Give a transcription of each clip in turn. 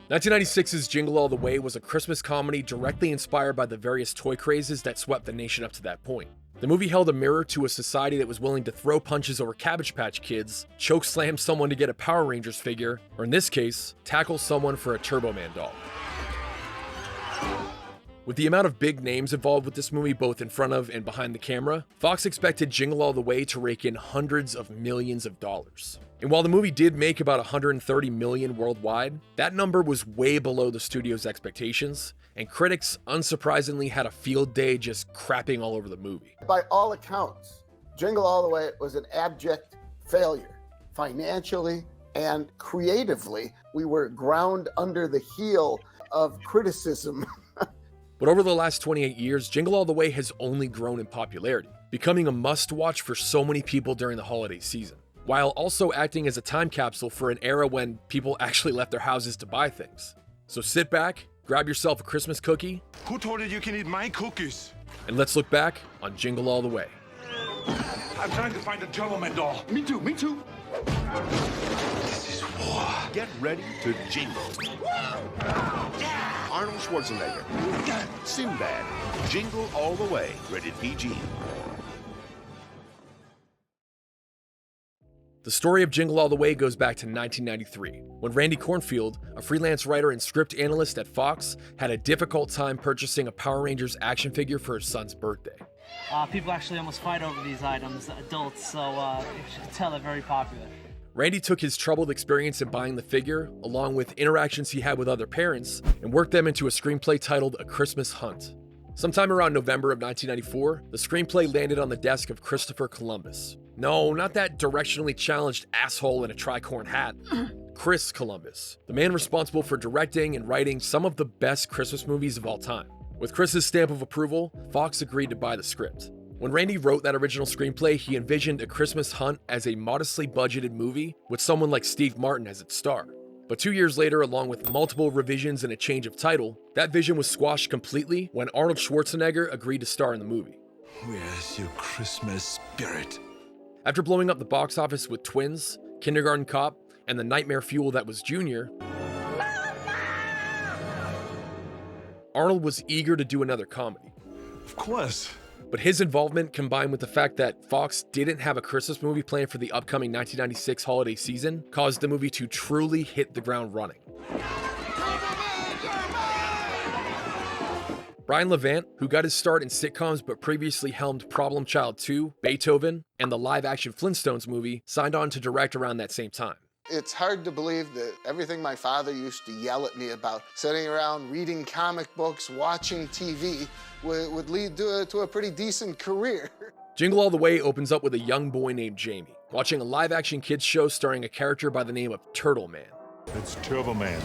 1996's Jingle All The Way was a Christmas comedy directly inspired by the various toy crazes that swept the nation up to that point. The movie held a mirror to a society that was willing to throw punches over Cabbage Patch Kids, chokeslam someone to get a Power Rangers figure, or in this case, tackle someone for a Turbo Man doll. With the amount of big names involved with this movie both in front of and behind the camera, Fox expected Jingle All The Way to rake in hundreds of millions of dollars. And while the movie did make about $130 million worldwide, that number was way below the studio's expectations, and critics, unsurprisingly, had a field day just crapping all over the movie. By all accounts, Jingle All The Way was an abject failure, financially and creatively. We were ground under the heel of criticism. But over the last 28 years, Jingle All The Way has only grown in popularity, becoming a must-watch for so many people during the holiday season, while also acting as a time capsule for an era when people actually left their houses to buy things. So sit back, grab yourself a Christmas cookie. Who told you you can eat my cookies? And let's look back on Jingle All The Way. I'm trying to find a Turbo Man doll. Me too. This is war. Get ready to jingle. Arnold Schwarzenegger. Sinbad. Jingle All The Way. Rated PG. The story of Jingle All The Way goes back to 1993, when Randy Kornfield, a freelance writer and script analyst at Fox, had a difficult time purchasing a Power Rangers action figure for his son's birthday. People actually almost fight over these items, adults, so you should tell they're very popular. Randy took his troubled experience in buying the figure, along with interactions he had with other parents, and worked them into a screenplay titled A Christmas Hunt. Sometime around November of 1994, the screenplay landed on the desk of Christopher Columbus. No, not that directionally challenged asshole in a tricorn hat. Chris Columbus, the man responsible for directing and writing some of the best Christmas movies of all time. With Chris's stamp of approval, Fox agreed to buy the script. When Randy wrote that original screenplay, he envisioned A Christmas Hunt as a modestly budgeted movie with someone like Steve Martin as its star. But 2 years later, along with multiple revisions and a change of title, that vision was squashed completely when Arnold Schwarzenegger agreed to star in the movie. Where's your Christmas spirit? After blowing up the box office with Twins, Kindergarten Cop, and the nightmare fuel that was Junior, Arnold was eager to do another comedy. Of course. But his involvement, combined with the fact that Fox didn't have a Christmas movie planned for the upcoming 1996 holiday season, caused the movie to truly hit the ground running. Brian Levant, who got his start in sitcoms but previously helmed Problem Child 2, Beethoven, and the live-action Flintstones movie, signed on to direct around that same time. It's hard to believe that everything my father used to yell at me about, sitting around reading comic books, watching TV, would lead to a pretty decent career. Jingle All The Way opens up with a young boy named Jamie, watching a live-action kids show starring a character by the name of Turtle Man. It's Turbo Man.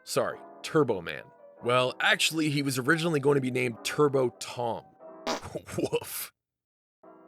Sorry, Turbo Man. Well, actually, he was originally going to be named Turbo Tom. Woof.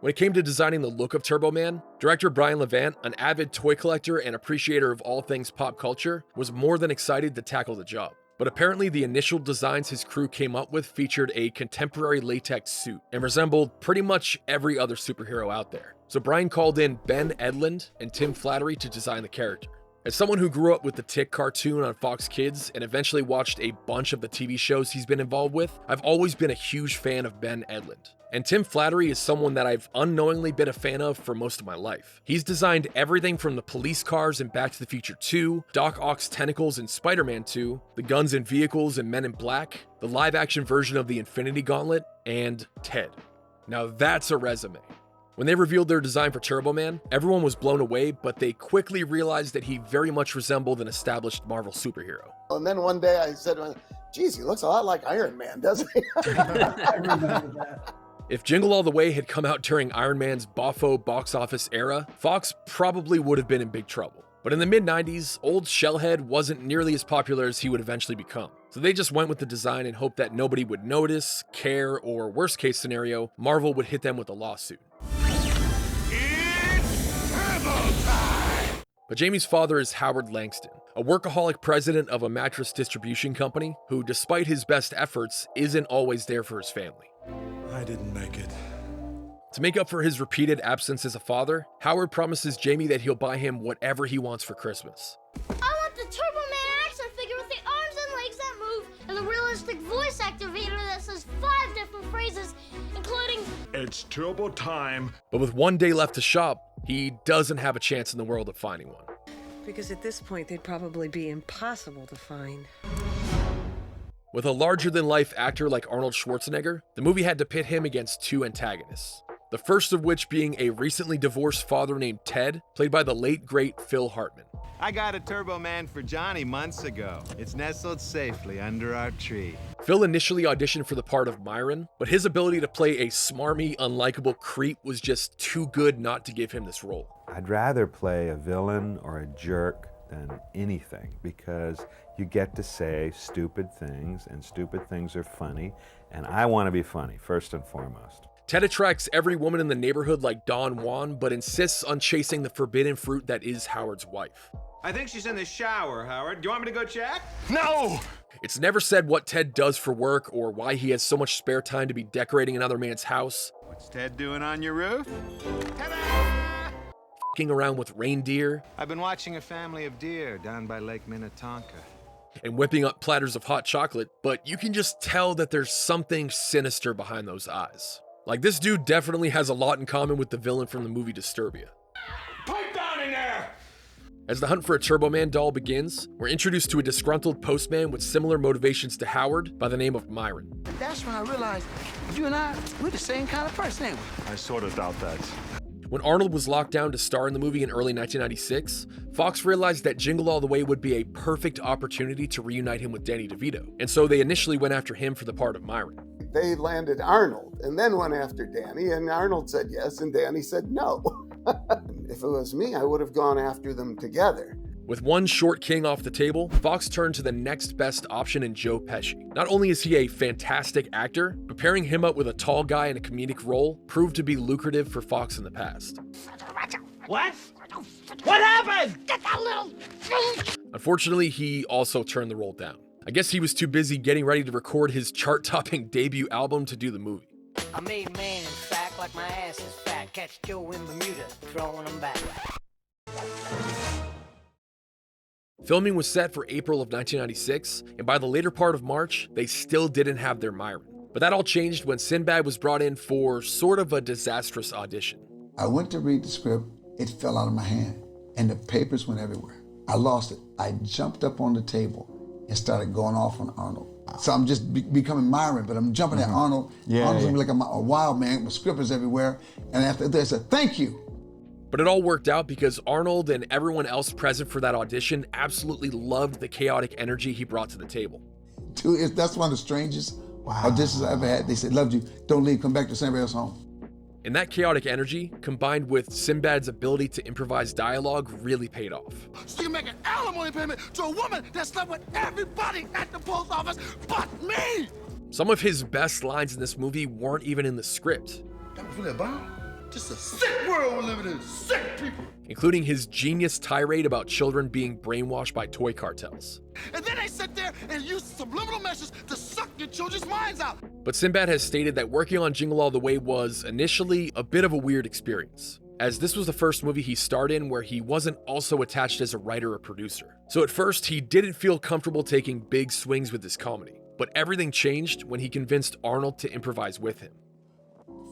When it came to designing the look of Turbo Man, director Brian Levant, an avid toy collector and appreciator of all things pop culture, was more than excited to tackle the job. But apparently the initial designs his crew came up with featured a contemporary latex suit and resembled pretty much every other superhero out there. So Brian called in Ben Edlund and Tim Flattery to design the character. As someone who grew up with the Tick cartoon on Fox Kids and eventually watched a bunch of the TV shows he's been involved with, I've always been a huge fan of Ben Edlund. And Tim Flattery is someone that I've unknowingly been a fan of for most of my life. He's designed everything from the police cars in Back to the Future 2, Doc Ock's tentacles in Spider-Man 2, the guns and vehicles in Men in Black, the live-action version of the Infinity Gauntlet, and Ted. Now that's a resume. When they revealed their design for Turbo Man, everyone was blown away, but they quickly realized that he very much resembled an established Marvel superhero. And then one day I said, geez, he looks a lot like Iron Man, doesn't he? I remember that. If Jingle All The Way had come out during Iron Man's boffo box office era, Fox probably would have been in big trouble. But in the mid-90s, old Shellhead wasn't nearly as popular as he would eventually become. So they just went with the design and hoped that nobody would notice, care, or worst case scenario, Marvel would hit them with a lawsuit. But Jamie's father is Howard Langston, a workaholic president of a mattress distribution company who, despite his best efforts, isn't always there for his family. I didn't make it. To make up for his repeated absence as a father, Howard promises Jamie that he'll buy him whatever he wants for Christmas. I want the Turbo Man action figure with the arms It's turbo time. But with one day left to shop, he doesn't have a chance in the world of finding one. Because at this point, they'd probably be impossible to find. With a larger-than-life actor like Arnold Schwarzenegger, the movie had to pit him against two antagonists. The first of which being a recently divorced father named Ted, played by the late, great Phil Hartman. I got a Turbo Man for Johnny months ago. It's nestled safely under our tree. Phil initially auditioned for the part of Myron, but his ability to play a smarmy, unlikable creep was just too good not to give him this role. I'd rather play a villain or a jerk than anything, because you get to say stupid things, and stupid things are funny, and I want to be funny, first and foremost. Ted attracts every woman in the neighborhood like Don Juan, but insists on chasing the forbidden fruit that is Howard's wife. I think she's in the shower, Howard. Do you want me to go check? No! It's never said what Ted does for work or why he has so much spare time to be decorating another man's house. What's Ted doing on your roof? Ta-da! F***ing around with reindeer. I've been watching a family of deer down by Lake Minnetonka. And whipping up platters of hot chocolate, but you can just tell that there's something sinister behind those eyes. Like, this dude definitely has a lot in common with the villain from the movie Disturbia. Pipe down in there! As the hunt for a Turbo Man doll begins, we're introduced to a disgruntled postman with similar motivations to Howard by the name of Myron. That's when I realized you and I, we're the same kind of person, ain't we? I sort of doubt that. When Arnold was locked down to star in the movie in early 1996, Fox realized that Jingle All The Way would be a perfect opportunity to reunite him with Danny DeVito, and so they initially went after him for the part of Myron. They landed Arnold and then went after Danny, and Arnold said yes, and Danny said no. If it was me, I would have gone after them together. With one short king off the table, Fox turned to the next best option in Joe Pesci. Not only is he a fantastic actor, but pairing him up with a tall guy in a comedic role proved to be lucrative for Fox in the past. What? What happened? Get that little... Unfortunately, he also turned the role down. I guess he was too busy getting ready to record his chart-topping debut album to do the movie. I made man in fact like my ass is fat. Catch Joe in Bermuda, throwing him back. Filming was set for April of 1996, and by the later part of March, they still didn't have their Myron. But that all changed when Sinbad was brought in for sort of a disastrous audition. I went to read the script, it fell out of my hand, and the papers went everywhere. I lost it. I jumped up on the table and started going off on Arnold. So I'm just becoming Myron, but I'm jumping at Arnold. Arnold's gonna be like a wild man with scrippers everywhere. And after that, I said, thank you. But it all worked out because Arnold and everyone else present for that audition absolutely loved the chaotic energy he brought to the table. Dude, that's one of the strangest auditions I ever had. They said, loved you, don't leave, come back to somebody else's home. And that chaotic energy, combined with Sinbad's ability to improvise dialogue, really paid off. So you make an alimony payment to a woman that slept with everybody at the post office but me! Some of his best lines in this movie weren't even in the script. That was really bomb. Just a sick world we're living in, sick people. Including his genius tirade about children being brainwashed by toy cartels. And then they sit there and use subliminal messages to suck your children's minds out. But Sinbad has stated that working on Jingle All The Way was initially a bit of a weird experience, as this was the first movie he starred in where he wasn't also attached as a writer or producer. So at first, he didn't feel comfortable taking big swings with his comedy, but everything changed when he convinced Arnold to improvise with him.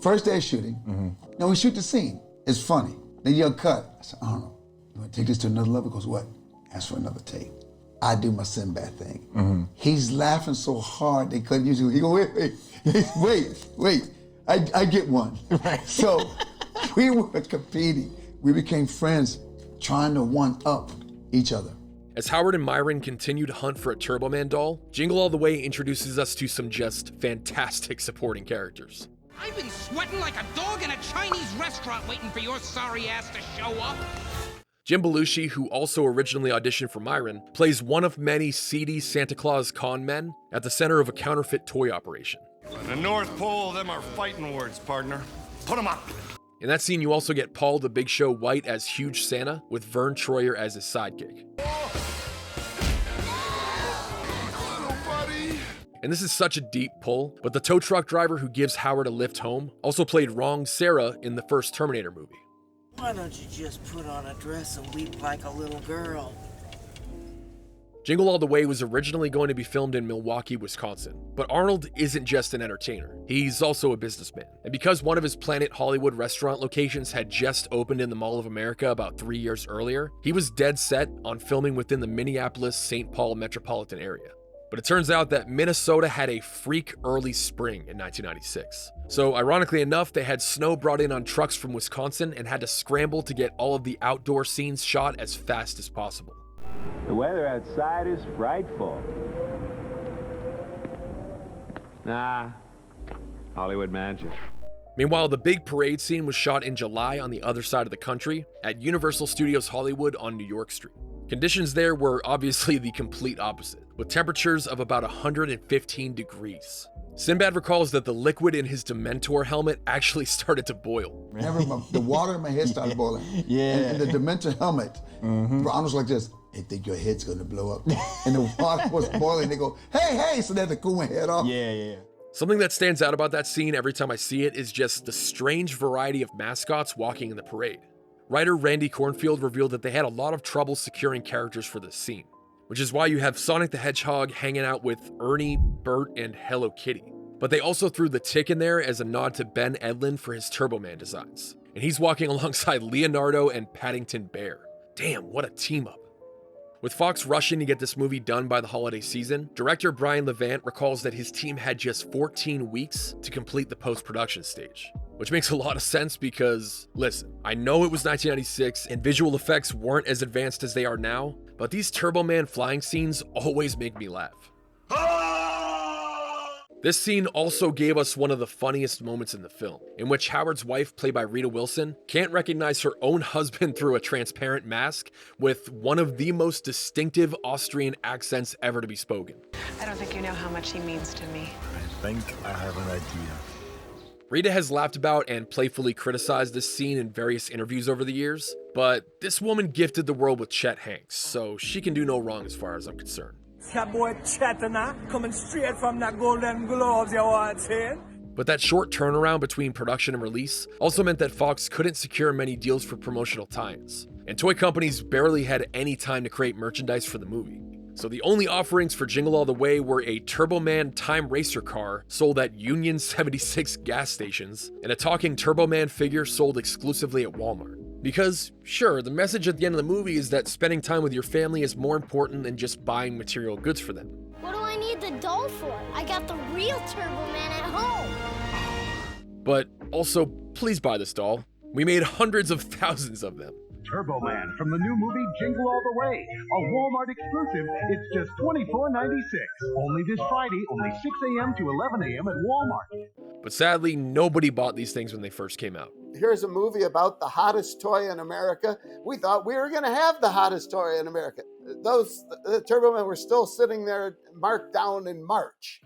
First day of shooting, now we shoot the scene, it's funny. Then you'll cut. I said, Arnold, you want to take this to another level? He goes, what? Ask for another take. I do my Sinbad thing. He's laughing so hard they couldn't use it. He go, wait, I get one. Right. So we were competing. We became friends, trying to one-up each other. As Howard and Myron continue to hunt for a Turbo Man doll, Jingle All The Way introduces us to some just fantastic supporting characters. I've been sweating like a dog in a Chinese restaurant waiting for your sorry ass to show up. Jim Belushi, who also originally auditioned for Myron, plays one of many seedy Santa Claus con men at the center of a counterfeit toy operation. The North Pole, them are fighting words, partner. Put them up. In that scene, you also get Paul the Big Show White as Huge Santa, with Vern Troyer as his sidekick. And this is such a deep pull, but the tow truck driver who gives Howard a lift home also played Wrong Sarah in the first Terminator movie. Why don't you just put on a dress and weep like a little girl? Jingle All The Way was originally going to be filmed in Milwaukee, Wisconsin, but Arnold isn't just an entertainer. He's also a businessman. And because one of his Planet Hollywood restaurant locations had just opened in the Mall of America about 3 years earlier, he was dead set on filming within the Minneapolis-St. Paul metropolitan area. But it turns out that Minnesota had a freak early spring in 1996. So ironically enough, they had snow brought in on trucks from Wisconsin and had to scramble to get all of the outdoor scenes shot as fast as possible. The weather outside is frightful. Nah, Hollywood magic. Meanwhile, the big parade scene was shot in July on the other side of the country at Universal Studios Hollywood on New York Street. Conditions there were obviously the complete opposite, with temperatures of about 115 degrees. Sinbad recalls that the liquid in his Dementor helmet actually started to boil. Remember, the water in my head started boiling. Yeah. And the Dementor helmet, Arnold was like this. They think your head's gonna blow up. And the water was boiling. They go, hey, so they had to cool my head off. Yeah. Something that stands out about that scene every time I see it is just the strange variety of mascots walking in the parade. Writer Randy Kornfield revealed that they had a lot of trouble securing characters for this scene, which is why you have Sonic the Hedgehog hanging out with Ernie, Bert, and Hello Kitty. But they also threw the Tick in there as a nod to Ben Edlund for his Turbo Man designs. And he's walking alongside Leonardo and Paddington Bear. Damn, what a team up. With Fox rushing to get this movie done by the holiday season, director Brian Levant recalls that his team had just 14 weeks to complete the post-production stage. Which makes a lot of sense because, listen, I know it was 1996 and visual effects weren't as advanced as they are now, but these Turbo Man flying scenes always make me laugh. This scene also gave us one of the funniest moments in the film, in which Howard's wife, played by Rita Wilson, can't recognize her own husband through a transparent mask with one of the most distinctive Austrian accents ever to be spoken. I don't think you know how much he means to me. I think I have an idea. Rita has laughed about and playfully criticized this scene in various interviews over the years, but this woman gifted the world with Chet Hanks, so she can do no wrong as far as I'm concerned. That boy Chet coming straight from that Golden Globes, you want saying? But that short turnaround between production and release also meant that Fox couldn't secure many deals for promotional tie-ins, and toy companies barely had any time to create merchandise for the movie. So the only offerings for Jingle All The Way were a Turbo Man Time Racer car sold at Union 76 gas stations, and a talking Turbo Man figure sold exclusively at Walmart. Because, sure, the message at the end of the movie is that spending time with your family is more important than just buying material goods for them. What do I need the doll for? I got the real Turbo Man at home. But also, please buy this doll. We made hundreds of thousands of them. Turbo Man from the new movie Jingle All The Way, a Walmart exclusive. It's just $24.96. Only this Friday, only 6 a.m. to 11 a.m. at Walmart. But sadly, nobody bought these things when they first came out. Here's a movie about the hottest toy in America. We thought we were going to have the hottest toy in America. The Turbo Men were still sitting there marked down in March.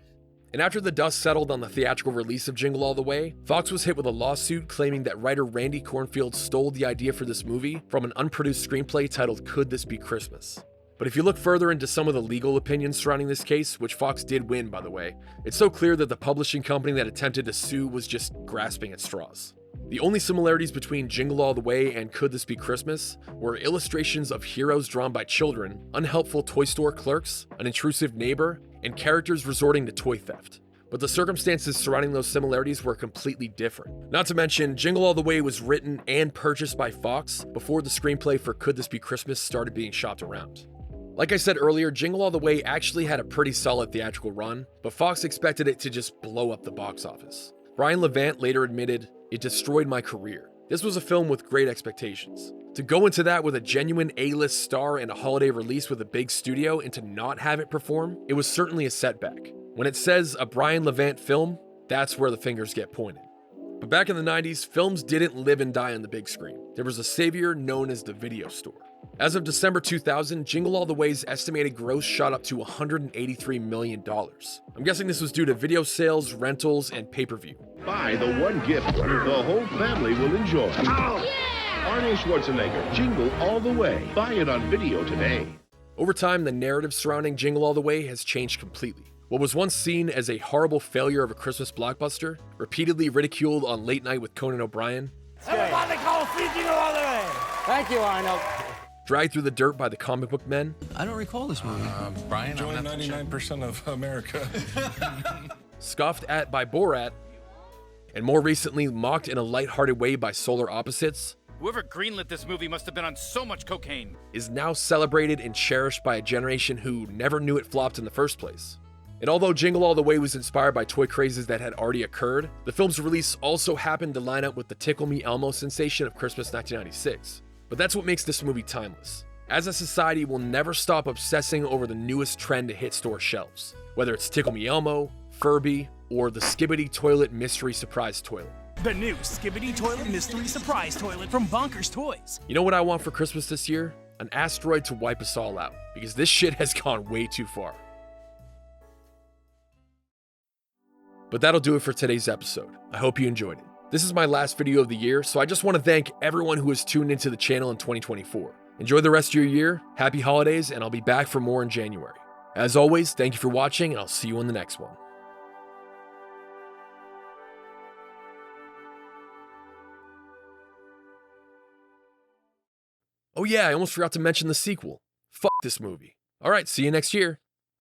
And after the dust settled on the theatrical release of Jingle All The Way, Fox was hit with a lawsuit claiming that writer Randy Kornfield stole the idea for this movie from an unproduced screenplay titled Could This Be Christmas? But if you look further into some of the legal opinions surrounding this case, which Fox did win, by the way, it's so clear that the publishing company that attempted to sue was just grasping at straws. The only similarities between Jingle All The Way and Could This Be Christmas were illustrations of heroes drawn by children, unhelpful toy store clerks, an intrusive neighbor, and characters resorting to toy theft. But the circumstances surrounding those similarities were completely different. Not to mention, Jingle All The Way was written and purchased by Fox before the screenplay for Could This Be Christmas started being shopped around. Like I said earlier, Jingle All The Way actually had a pretty solid theatrical run, but Fox expected it to just blow up the box office. Brian Levant later admitted, "It destroyed my career. This was a film with great expectations. To go into that with a genuine A-list star and a holiday release with a big studio and to not have it perform, it was certainly a setback. When it says a Brian Levant film, that's where the fingers get pointed." But back in the 90s, films didn't live and die on the big screen. There was a savior known as the video store. As of December 2000, Jingle All The Way's estimated gross shot up to $183 million. I'm guessing this was due to video sales, rentals, and pay-per-view. Buy the one gift the whole family will enjoy. Arnold Schwarzenegger, Jingle All The Way. Buy it on video today. Over time, the narrative surrounding Jingle All The Way has changed completely. What was once seen as a horrible failure of a Christmas blockbuster, repeatedly ridiculed on Late Night with Conan O'Brien, Everybody call free Jingle All The Way. Thank you, Arnold. dragged through the dirt by the comic book men. I don't recall this movie. Brian, Join 99% of America. Scoffed at by Borat, and more recently mocked in a lighthearted way by Solar Opposites, Whoever greenlit this movie must have been on so much cocaine. is now celebrated and cherished by a generation who never knew it flopped in the first place. And although Jingle All The Way was inspired by toy crazes that had already occurred, the film's release also happened to line up with the Tickle Me Elmo sensation of Christmas 1996. But that's what makes this movie timeless. As a society, we'll never stop obsessing over the newest trend to hit store shelves, whether it's Tickle Me Elmo, Furby, or the Skibbity Toilet Mystery Surprise Toilet. The new Skibbity Toilet Mystery Surprise Toilet from Bonkers Toys. You know what I want for Christmas this year? An asteroid to wipe us all out, because this shit has gone way too far. But that'll do it for today's episode. I hope you enjoyed it. This is my last video of the year, so I just want to thank everyone who has tuned into the channel in 2024. Enjoy the rest of your year, happy holidays, and I'll be back for more in January. As always, thank you for watching, and I'll see you on the next one. Oh yeah, I almost forgot to mention the sequel. Fuck this movie. Alright, see you next year.